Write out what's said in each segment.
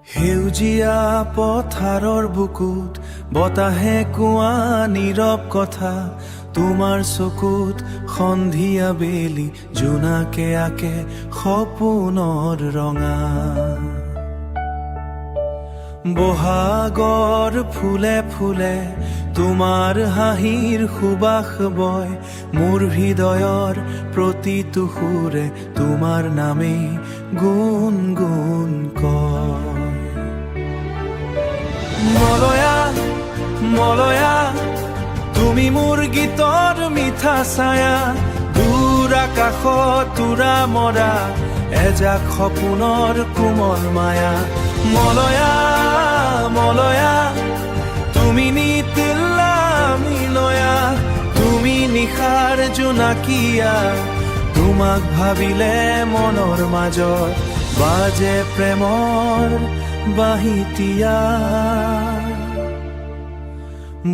সেউজীয়া পথাৰৰ বুকুত বতাহে কোৱা নীৰৱ কথা, তোমাৰ চকুত সন্ধিয়া বেলি জোনাকে আকে সপোনৰ ৰঙা। বহাগৰ ফুলে ফুলে তোমাৰ হাঁহিৰ সুবাস বয়, মোৰ হৃদয়ৰ প্ৰতিটো সুৰে তোমাৰ নামে গুণ গুণ কয়। মলয়া মলয়া তুমি মোৰ গীতৰ মিঠা ছায়া, দূৰ আকাশত তোৰা মৰা এজাক সপোনৰ কোমল মায়া। মলয়া মলয়া তুমি নিতিল্লা মিলয়া, তুমি নিশাৰ জোনাকিয়া, তোমাক ভাবিলে মনৰ মাজত বাজে প্ৰেমৰ বাহিতিয়া।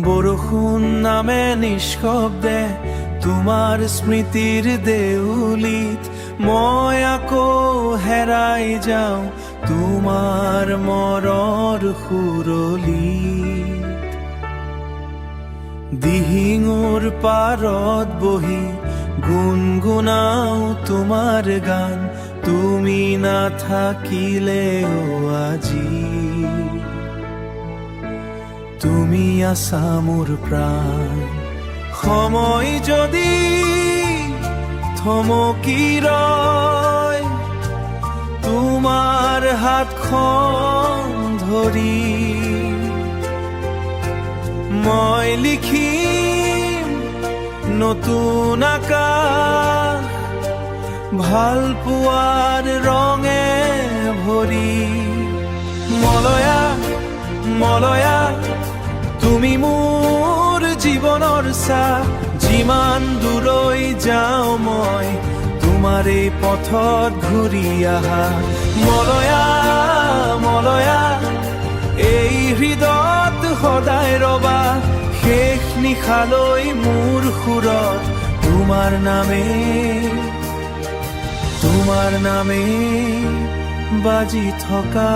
বৰষুণ নামে নিঃশব্দে তোমাৰ স্মৃতিৰ দেউলিত, মই আকৌ হেৰাই যাওঁ তোমাৰ মৰৰ সুৰলিত। দিহিঙৰ পাৰত বহি গুণগুণাও তোমাৰ গান, তুমি নাথাকিলেও আজি তুমি আছা মোৰ প্ৰাণ। সময় যদি থমকি ৰয় তোমাৰ হাতখন ধৰি, মই লিখিম নতুন আকাশ ভাল পোৱাৰ ৰঙে ভৰি। মলয়া মলয়া তুমি মোৰ জীৱনৰ ছাঁ, যিমান দূৰৈ যাওঁ মই তোমাৰ এই পথত ঘূৰি আহা। মলয়া মলয়া এই হৃদয়ত সদায় ৰবা, শেষ নিশালৈ মোৰ সুৰত তোমাৰ নামে বাজি থকা।